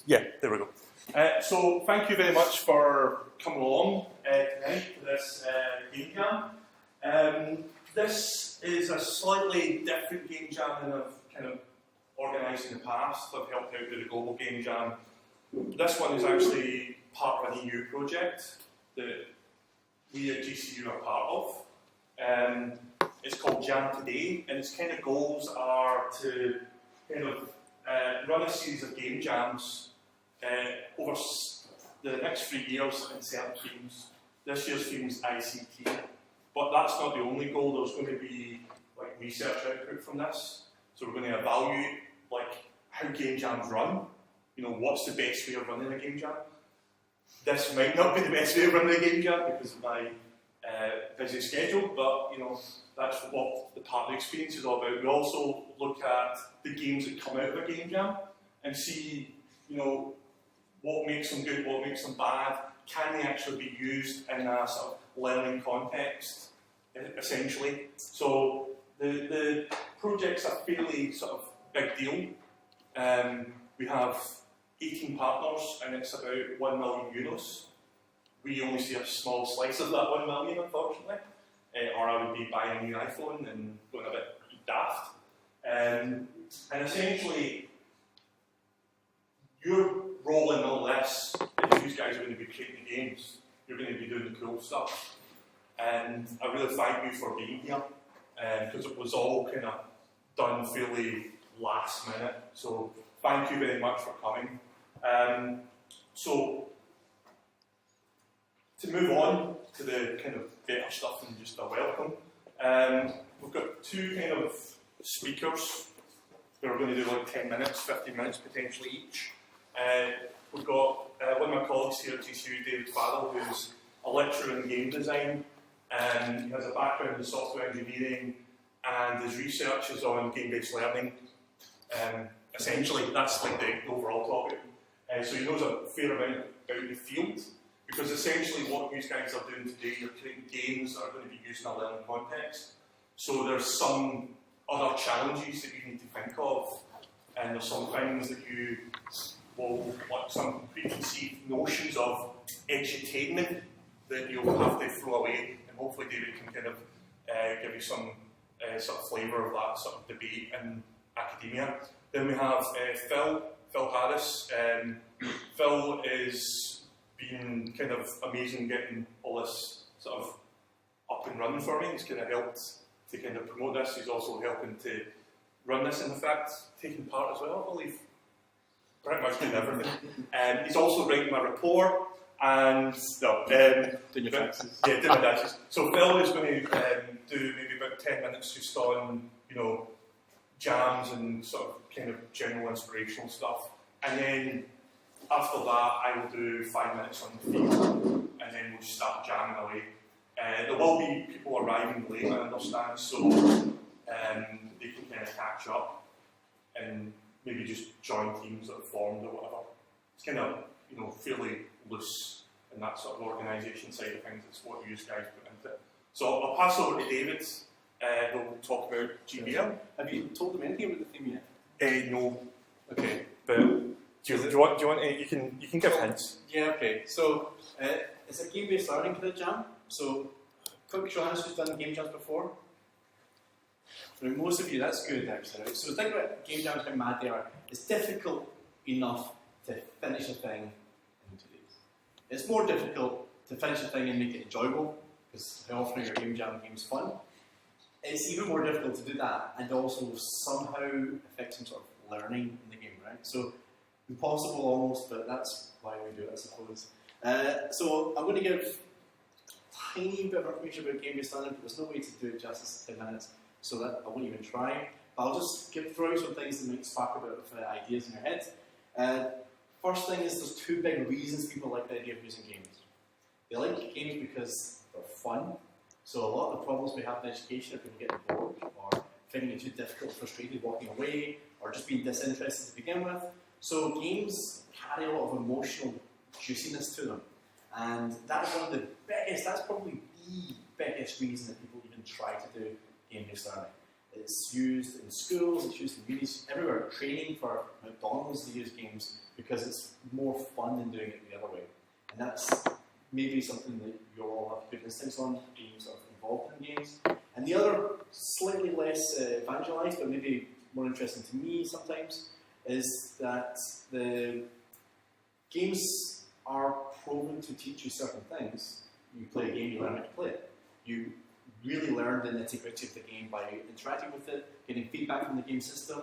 Yeah, there we go. So thank you very much for coming along tonight to this game jam. This is a slightly different game jam than I've kind of organised in the past. I've helped out with the global game jam. This one is actually part of an EU project that we at GCU are part of. It's called Jam Today, and its kind of goals are to kind of run a series of game jams over the next 3 years in certain themes. This year's theme is ICT, but that's not the only goal. There's going to be like research output from this. So we're going to evaluate like how game jams run. You know, what's the best way of running a game jam? This might not be the best way of running a game jam because of my busy schedule, but you know, that's what the part of the experience is all about. We also look at the games that come out of a game jam and see, you know, what makes them good, what makes them bad. Can they actually be used in a sort of learning context, essentially? So the project's a fairly sort of big deal. We have 18 partners and it's about 1 million euros. We only see a small slice of that 1 million, unfortunately. Or I would be buying a new iPhone and going a bit daft. And essentially, your role in all this is you guys are going to be creating the games. You're going to be doing the cool stuff. And I really thank you for being here, because it was all kind of done fairly last minute. So thank you very much for coming. So to move on to the kind of better stuff than just a welcome, we've got two kind of speakers who are going to do like 10 minutes, 15 minutes potentially each. We've got one of my colleagues here at GCU, David Farrell, who's a lecturer in game design, and he has a background in software engineering, and his research is on game-based learning. Essentially, that's like the overall topic. So he knows a fair amount about the field, because essentially what you guys are doing today, you're creating games that are going to be used in a learning context. So there's some other challenges that you need to think of, and there's some things that you will want, some preconceived notions of edutainment that you'll have to throw away, and hopefully David can kind of give you some sort of flavour of that sort of debate in academia. Then we have Phil Harris. Phil is been kind of amazing getting all this sort of up and running for me. He's kind of helped to kind of promote this. He's also helping to run this, and in fact, taking part as well, I believe. Pretty much doing everything. He's also writing my report, and doing your taxes. Yeah, doing my taxes. So Phil is going to do maybe about 10 minutes just on, you know, jams and sort of kind of general inspirational stuff, and then after that, I will do 5 minutes on the field, and then we'll just start jamming away. There will be people arriving late, I understand, so they can kind of catch up and maybe just join teams that have formed or whatever. It's kind of, you know, fairly loose in that sort of organisation side of things. It's what you guys put into it. So I'll pass over to David. He'll talk about GBL. Have you told them anything about the theme yet? No. Okay. But do you want you can give hints. Yeah, okay. So it's a game-based learning kind of jam. So quick show us who's done game jams before. For most of you, that's good actually. Right? So think about game jams, how mad they are. It's difficult enough to finish a thing in 2 days. It's more difficult to finish a thing and make it enjoyable, because how often are your game jam games fun? It's even more difficult to do that and also somehow affect some sort of learning in the game, right? So impossible almost, but that's why we do it, I suppose. So I'm going to give a tiny bit of information about game-based learning, but there's no way to do it justice in 10 minutes, so that I won't even try. I'll just throw out some things that might spark a bit of ideas in your head. First thing is there's two big reasons people like the idea of using games. They like games because they're fun. So a lot of the problems we have in education are people getting bored, or finding it too difficult, frustrated, walking away, or just being disinterested to begin with. So games carry a lot of emotional juiciness to them. And that's one of the biggest, that's probably the biggest reason that people even try to do game-based learning, It's used in schools, it's used in unis, everywhere. Training for McDonald's to use games because it's more fun than doing it the other way. And that's maybe something that you all have good instincts on, being sort of involved in games. And the other, slightly less evangelized, but maybe more interesting to me sometimes, is that the games are proven to teach you certain things. You play a game, you learn how to play it. You really learn the nitty-gritty of the game by interacting with it, getting feedback from the game system.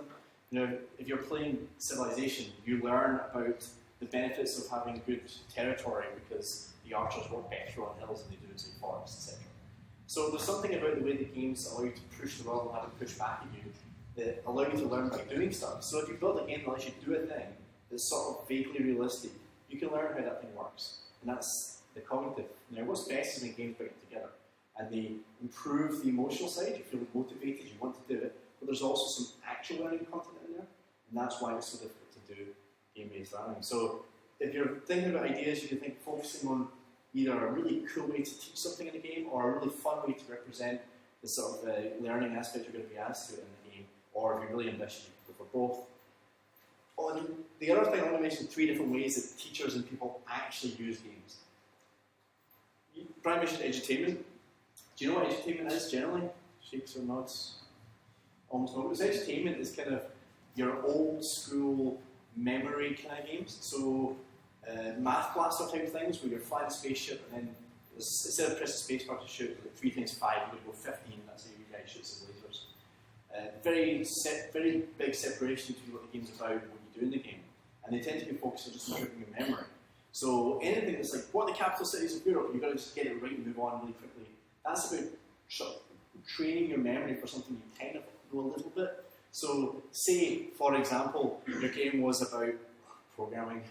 You know, if you're playing Civilization, you learn about the benefits of having good territory because the archers work better on hills than they do in, say, forests, etc. So there's something about the way the games allow you to push the world and have it push back at you that allow you to learn by doing stuff. So if you build a game that lets you do a thing that's sort of vaguely realistic, you can learn how that thing works. And that's the cognitive. Now, what's best is when games bring it together. And they improve the emotional side, you feel motivated, you want to do it, but there's also some actual learning content in there, and that's why it's so difficult to do game-based learning. So if you're thinking about ideas, you can think focusing on either a really cool way to teach something in a game, or a really fun way to represent the sort of learning aspect you're going to be asked to in the game, or if you're really ambitious, you can go for both. On the other thing, I want to mention 3 different ways that teachers and people actually use games. Brian mentioned edutainment. Do you know what edutainment is generally? Shakes or nods? Almost no. Because edutainment is kind of your old school memory kind of games. So math blaster type things where you're flying a spaceship and then instead of pressing space bar to shoot, like 3 times 5, you're going to go 15. That's how you guys shoot his lasers. Very big separation between what the game's about and what you do in the game. And they tend to be focused on just improving your memory. So anything that's like, what are the capital cities of Europe? You've got to just get it right and move on really quickly. That's about training your memory for something you kind of know a little bit. So, say, for example, your game was about programming,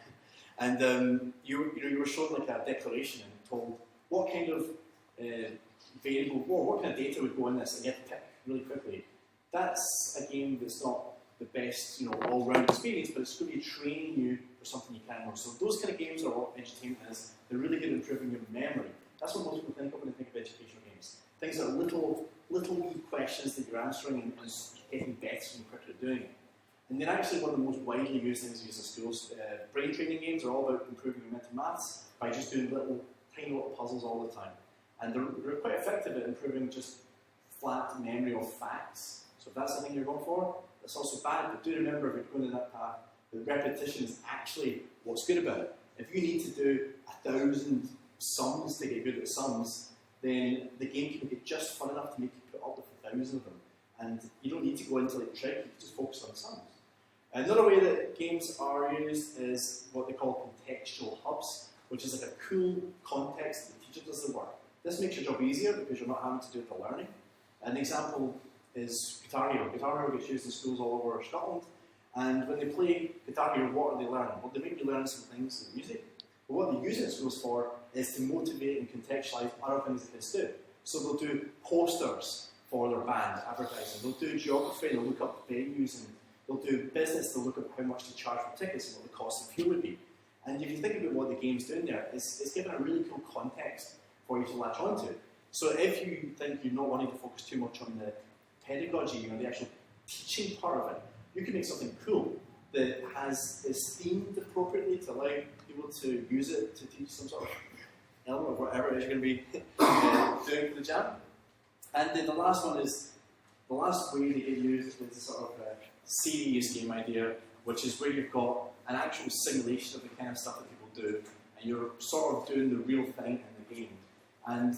and you were shown like a declaration and told what kind of variable, what kind of data would go in this, and you have to pick really quickly. That's a game that's not the best, all-round experience, but it's going to be training you for something you can know. So those kind of games are what edutainment is. They're really good at improving your memory. That's what most people think of when they think of educational games. Things that are little wee questions that you're answering and getting better and quicker at doing it. And they're actually one of the most widely used things used in schools. Brain training games are all about improving your mental maths by just doing tiny little puzzles all the time. And they're quite effective at improving just flat memory of facts. So if that's the thing you're going for, that's also bad. But do remember, if you're going in that path, the repetition is actually what's good about it. If you need to do 1,000 sums to get good at sums, then the game can be just fun enough to make you put up with 1,000 of them. And you don't need to go into like trick, you can just focus on sums. Another way that games are used is what they call contextual hubs, which is like a cool context that the teacher does the work. This makes your job easier because you're not having to do the learning. An example is Guitar Hero. Guitar Hero gets used in schools all over Scotland, and when they play Guitar Hero, what are they learning? Well, they may be learning some things in music, but what they use it in schools for is to motivate and contextualise other things that kids do. So they'll do posters for their band, advertising. They'll do geography, they'll look up venues, and they'll do business, they'll look up how much to charge for tickets and what the cost of fuel would be. And if you think about what the game's doing there, it's given a really cool context for you to latch onto. So if you think you're not wanting to focus too much on the pedagogy, the actual teaching part of it, you can make something cool that is themed appropriately to allow people to use it to teach some sort of element of whatever it is you're going to be doing for the jam. And then the last one is, the last way they get used is a sort of serious game idea, which is where you've got an actual simulation of the kind of stuff that people do, and you're sort of doing the real thing in the game. And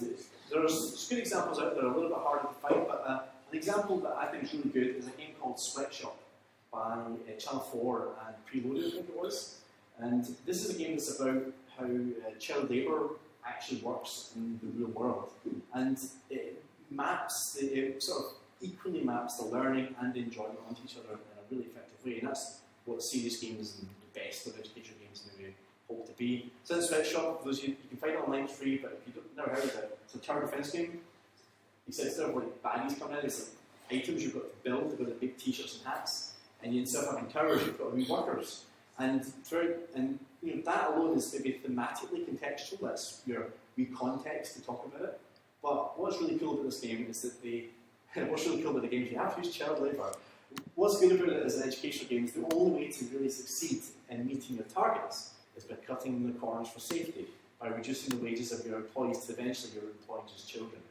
there's good examples out there, a little bit harder to find, but an example that I think is really good is a game called Sweatshop by Channel 4 and Preloaded, I think it was. And this is a game that's about how child labour actually works in the real world. And it sort of equally maps the learning and the enjoyment onto each other in a really effective way. And that's what serious games and the best of educational games maybe hope to be. So in Sweatshop, you can find it online free, but if you've never heard of it, it's a tower defence game. Instead of like baddies coming in, it's like items you've got to build. They've got the big t-shirts and hats. And instead of having towers, you've got to be workers. And that alone is maybe thematically contextual. That's your context to talk about it. But what's really cool about this game is that they what's really cool about the games, you have to use child labour. What's good about it as an educational game is the only way to really succeed in meeting your targets is by cutting the corners for safety, by reducing the wages of your employees to eventually you're employing just children.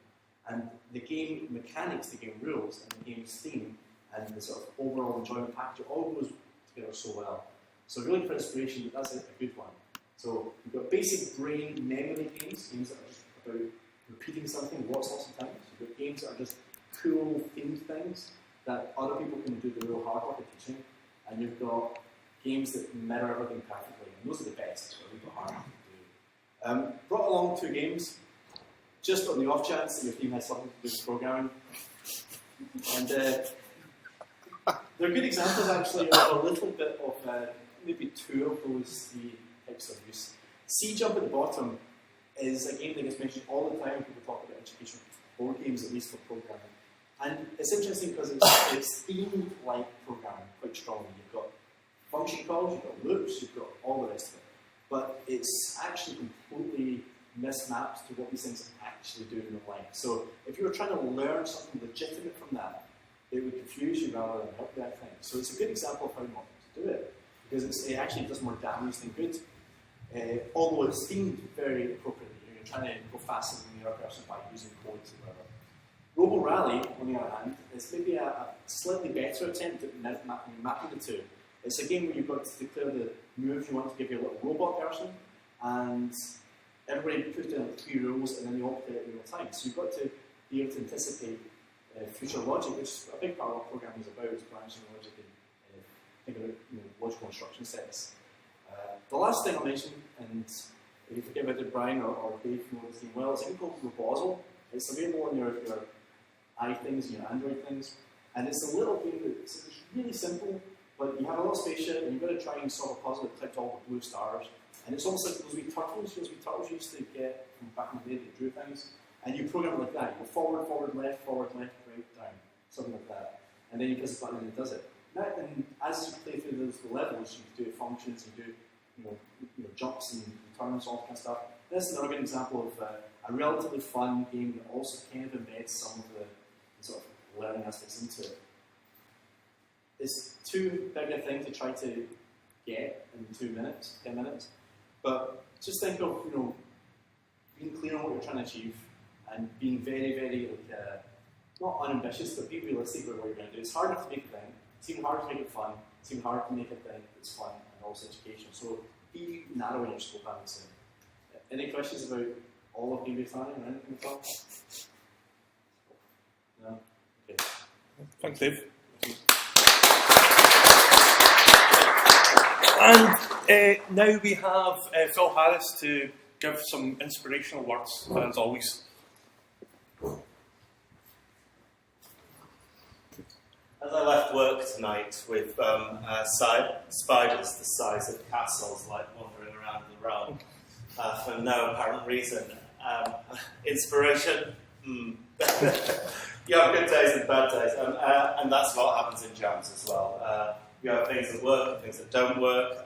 And the game mechanics, the game rules, and the game's theme, and the sort of overall enjoyment package all goes together so well. So really for inspiration, that's a good one. So you've got basic brain memory games that are just about repeating something lots of times. You've got games that are just cool themed things that other people can do the real hard work of teaching. And you've got games that mirror everything perfectly. And those are the best, but they're hard to do. Brought along 2 games, just on the off chance that your team has something to do with programming. And they're good examples actually of a little bit of maybe 2 of those 3 types of use. C-Jump at the bottom is a game that gets mentioned all the time when people talk about education board games, at least for programming. And it's interesting because it's themed like programming quite strongly. You've got function calls, you've got loops, you've got all the rest of it. But it's actually completely mismapped to what these things actually do in real life. So if you were trying to learn something legitimate from that, it would confuse you rather than help you, I think. So it's a good example of how not to do it, because it actually does more damage than good. Although it's themed very appropriately. You're trying to go faster than the other person by using codes or whatever. Robo Rally, on the other hand, is maybe a slightly better attempt at mapping the 2. It's a game where you've got to declare the moves you want to give your little robot person, and everybody puts down 3 rules, and then you all play it in real time. So you've got to be able to anticipate future logic, which is a big part of what programming is about, is branching logic and thinking about logical instruction sets. The last thing I'll mention, and if you forget about it, Brian or Dave know this game well, is a game called Robozzle. It's available on your iThings and your Android things, and it's a little game that's really simple, but you have a little spaceship and you've got to try and solve a puzzle that clicked all the blue stars. And it's almost like those wee turtles you used to get from back in the day that drew things. And you program it like that. You go forward, left, right, down. Something like that. And then you press a button and it does it. And as you play through those levels, you do functions, you do jumps and turns, all that kind of stuff. This is another good example of a relatively fun game that also kind of embeds some of the sort of learning aspects into it. It's too big a thing to try to get in 2 minutes, 10 minutes. But just think of being clear on what you're trying to achieve and being very, very not unambitious, but be realistic about what you're going to do. It's hard enough to make a thing. It's even harder to make it fun. It's even harder to make a thing that's fun and also education. So be narrow in your scope, I would say. Any questions about all of game-based learning or anything at all? No? Okay. Thanks, Dave. And now we have Phil Harris to give some inspirational words, as always. As I left work tonight with spiders the size of castles like wandering around the realm for no apparent reason, inspiration, you have good days and bad days, and that's what happens in jams as well. You have things that work and things that don't work,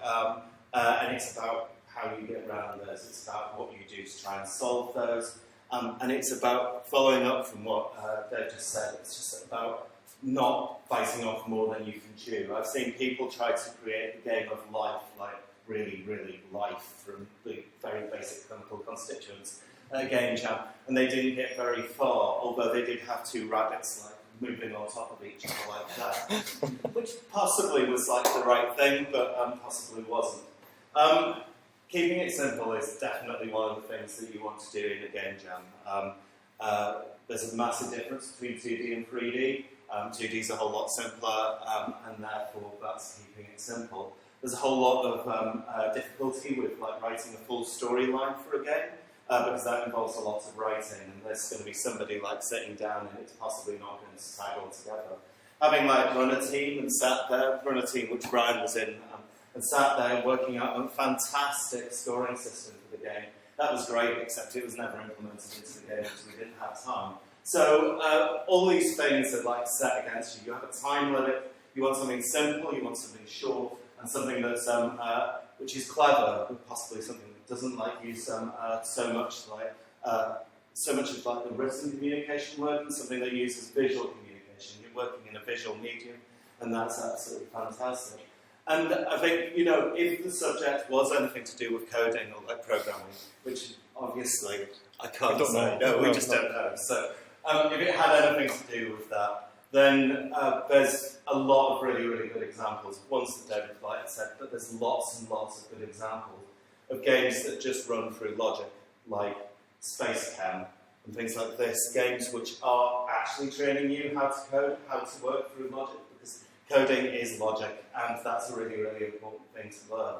and it's about how you get around those. It's about what you do to try and solve those, and it's about following up from what Dave just said. It's just about not biting off more than you can chew. I've seen people try to create a game of life, like really, really life, from the very basic chemical constituents at a game jam, and they didn't get very far, although they did have 2 rabbits like moving on top of each other like that, which possibly was like the right thing, but possibly wasn't. Keeping it simple is definitely one of the things that you want to do in a game jam. There's a massive difference between 2D and 3D. 2D is a whole lot simpler, and therefore that's keeping it simple. There's a whole lot of difficulty with like writing a full storyline for a game, because that involves a lot of writing, and there's going to be somebody like sitting down and it's possibly not going to tag all together. Having like run a team which Brian was in, and sat there working out a fantastic scoring system for the game. That was great, except it was never implemented into the game because we didn't have time. So all these things are like set against you. You have a time limit. You want something simple. You want something short, and something that's which is clever, but possibly something that doesn't like use so much of like the written communication word, and something that uses visual communication. communication. You're working in a visual medium, and that's absolutely fantastic. And I think, if the subject was anything to do with coding or like programming, which obviously I can't say, no, we just don't know. So if it had anything to do with that, then there's a lot of really, really good examples. Ones that David Blight said, but there's lots and lots of good examples of games that just run through logic, like Space Cam and things like this. Games which are actually training you how to code, how to work through logic, because coding is logic, and that's a really, really important thing to learn.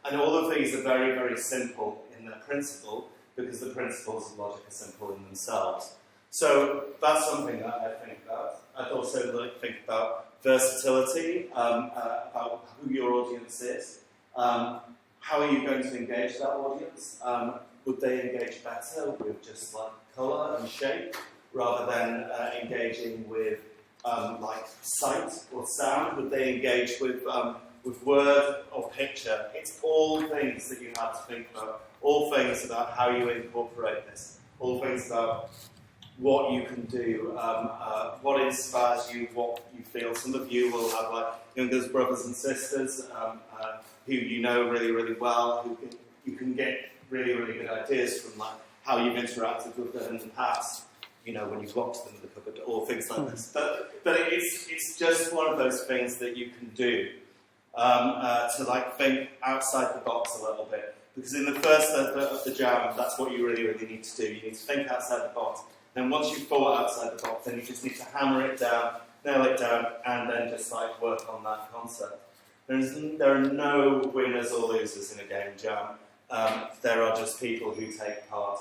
And all of these are very, very simple in their principle, because the principles of logic are simple in themselves. So that's something that I think about. I'd also think about versatility, about who your audience is. How are you going to engage that audience? Would they engage better with just like colour and shape, rather than engaging with like sight or sound? Would they engage with word or picture? It's all things that you have to think about. All things about how you incorporate this. All things about what you can do, what inspires you, what you feel. Some of you will have like younger brothers and sisters who you know really, really well, who you can get really, really good ideas from, like how you've interacted with them in the past. When you've locked them in the cupboard, or things like this. But it's just one of those things that you can do to like think outside the box a little bit. Because in the first of the jam, that's what you really, really need to do. You need to think outside the box. Then once you've thought outside the box, then you just need to hammer it down, nail it down, and then just like work on that concept. There are no winners or losers in a game jam. There are just people who take part.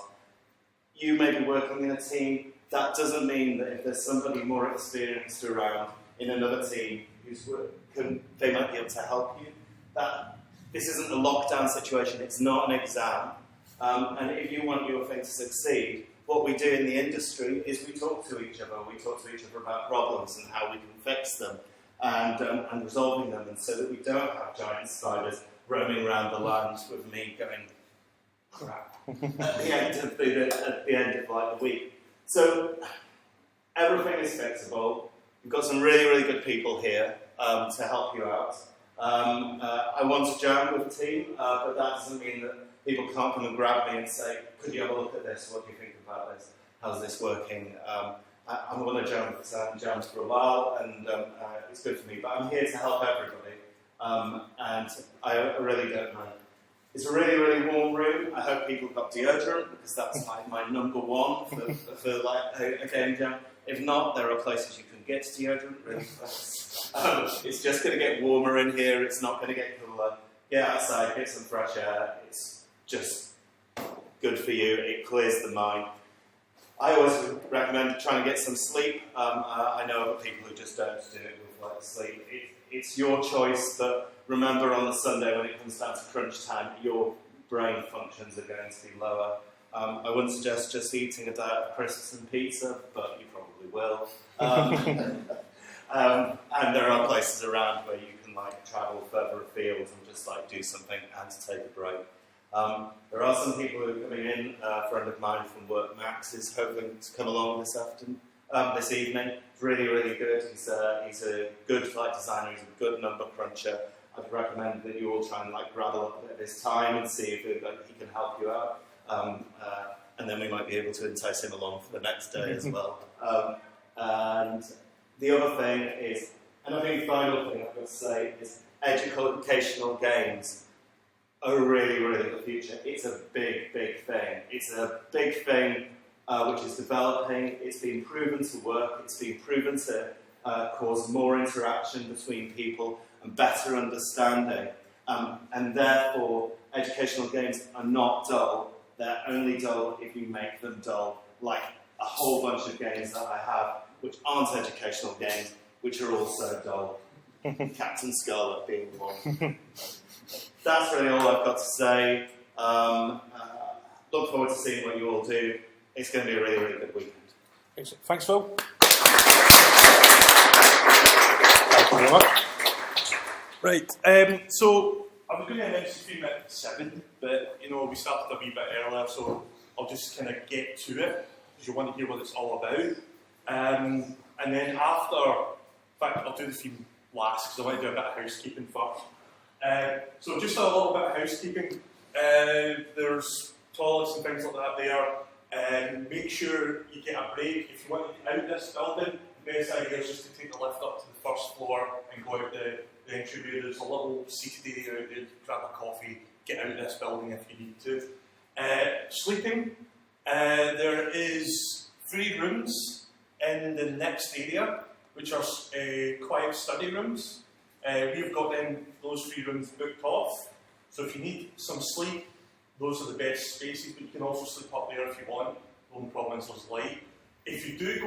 You may be working in a team. That doesn't mean that if there's somebody more experienced around in another team they might be able to help you. This isn't a lockdown situation. It's not an exam. And if you want your thing to succeed, what we do in the industry is we talk to each other. We talk to each other about problems and how we can fix them and resolving them, and so that we don't have giant spiders roaming around the land with me going crap at the end of like the week. So everything is fixable. We've got some really, really good people here to help you out. I want to jam with the team, but that doesn't mean that people can't come and grab me and say, could you have a look at this? What do you think about this? How's this working? I'm going to jam with Sam Jams for a while, and it's good for me, but I'm here to help everybody. And I really don't mind. It's a really, really warm room. I hope people got deodorant, because that's like my number one for like a game jam. If not, there are places you can get deodorant really fast. It's just going to get warmer in here. It's not going to get cooler. Get outside, get some fresh air. It's just good for you. It clears the mind. I always recommend trying to get some sleep. I know other people who just don't do it with like sleep. It's your choice, but remember on the Sunday when it comes down to crunch time, your brain functions are going to be lower. I wouldn't suggest just eating a diet of crisps and pizza, but you probably will. And there are places around where you can like travel further afield and just like do something and to take a break. There are some people who are coming in. A friend of mine from work, Max, is hoping to come along this evening. It's really, really good. He's a good like designer. He's a good number cruncher. I'd recommend that you all try and like grab a little bit of his time and see if he can help you out. And then we might be able to entice him along for the next day as well. And the other thing is, and I think the final thing I've got to say is educational games are really, really the future. It's a big, big thing. It's a big thing which is developing. It's been proven to work. It's been proven to cause more interaction between people and better understanding. And therefore, educational games are not dull. They're only dull if you make them dull, like a whole bunch of games that I have which aren't educational games, which are also dull. Captain Scarlet being one. That's really all I've got to say. Look forward to seeing what you all do. It's going to be a really, really good weekend. Excellent. Thanks, Phil. Thank you very much. Right, so I was going to announce the stream at 7, but we started a wee bit earlier, so I'll just kind of get to it, because you want to hear what it's all about. And And then after, in fact, I'll do the theme last because I want to do a bit of housekeeping first. So just a little bit of housekeeping. There's toilets and things like that there. Make sure you get a break. If you want to get out of this building, the best idea is just to take the lift up to the first floor and go out the entryway. There's a little seated area out there, grab a coffee, get out of this building if you need to. Sleeping. There is 3 rooms in the next area, which are quiet study rooms. We've got those 3 rooms booked off. So if you need some sleep, those are the best spaces, but you can also sleep up there if you want. The only problem is there's light. If you do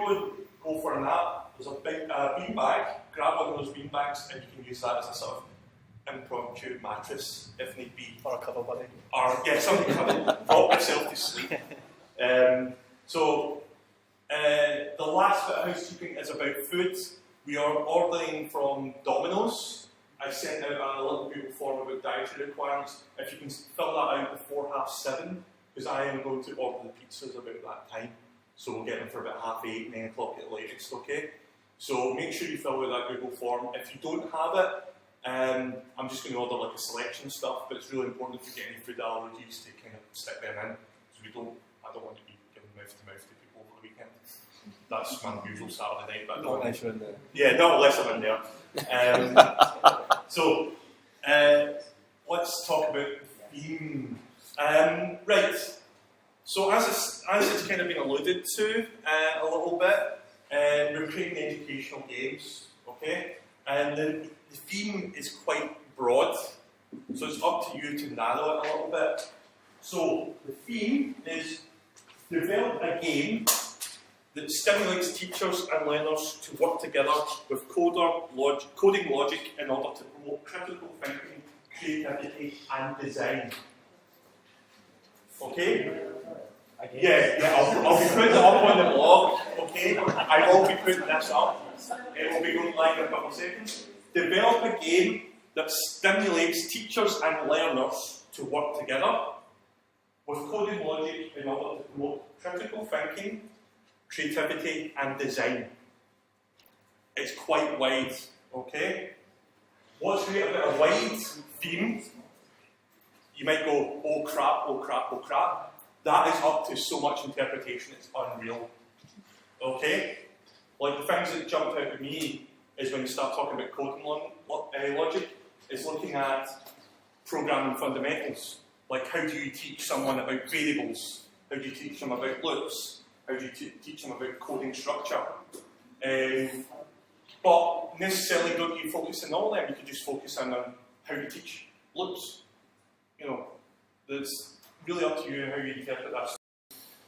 go for a nap, there's a big bean bag. Grab one of those bean bags and you can use that as a sort of impromptu mattress if need be. Or a cover buddy. Or yeah, something cover. Rock yourself to sleep. The last bit of housekeeping is about food. We are ordering from Domino's. I sent out a little Google form about dietary requirements. If you can fill that out before 7:30, because I am going to order the pizzas about that time. So we'll get them for about 8:30, 9 o'clock at the latest, okay? So make sure you fill out that Google form. If you don't have it, I'm just going to order like a selection of stuff, but it's really important if you get any food allergies to kind of stick them in. So I don't want to be giving mouth to people over the weekend. That's my usual Saturday night, but Not unless you're in there. yeah, not unless I'm in there. Let's talk about the theme. Right. So as it's kind of been alluded to a little bit, we're creating educational games, okay? And the theme is quite broad, so it's up to you to narrow it a little bit. So the theme is develop a game that stimulates teachers and learners to work together with coding logic in order to promote critical thinking, creativity and design. Okay? I'll be putting it up on the blog, okay? I will be putting this up. It will be going live in a couple of seconds. Develop a game that stimulates teachers and learners to work together with coding logic in order to promote critical thinking, creativity and design. It's quite wide, okay? What's great about a wide theme? You might go, oh crap, oh crap, oh crap. That is up to so much interpretation, it's unreal. Okay? Like the things that jumped out at me is when you start talking about coding logic, is looking at programming fundamentals. Like how do you teach someone about variables? How do you teach them about loops? How do you teach them about coding structure? But necessarily don't you focus on all of them, you can just focus on how you teach loops. You know, it's really up to you how you interpret that.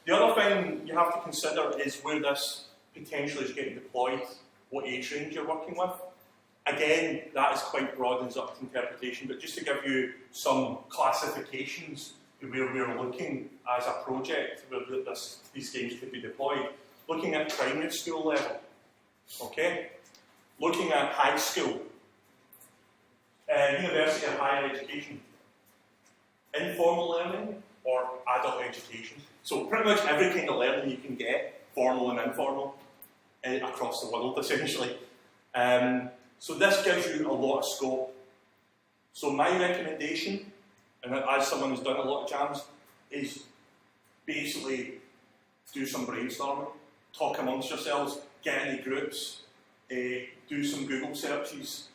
The other thing you have to consider is where this potentially is getting deployed, what age range you're working with. Again, that is quite broad and is up to interpretation, but just to give you some classifications where we're looking as a project where these games could be deployed. Looking at primary school level, okay? Looking at high school, university and higher education, informal learning or adult education. So pretty much every kind of learning you can get, formal and informal, across the world essentially. So this gives you a lot of scope. So my recommendation, and as someone who's done a lot of jams, is basically do some brainstorming, talk amongst yourselves, get into groups, do some Google searches,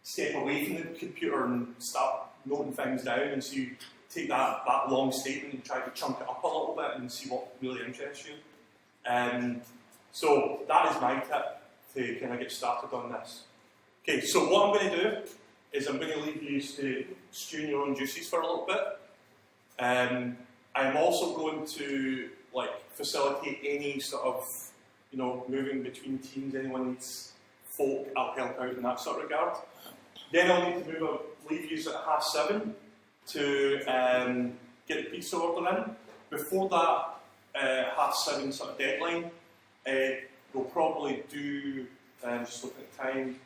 step away from the computer and start noting things down and see, take that long statement and try to chunk it up a little bit and see what really interests you. So that is my tip to kind of get started on this. Okay, so what I'm going to do is I'm going to leave you to stew in your own juices for a little bit. I'm also going to facilitate any sort of moving between teams. Anyone needs folk, I'll help out in that sort of regard. Then I'll need to leave you at 7:30 to get the pizza order in. Before that 7:30 sort of deadline, we'll probably do just looking at time.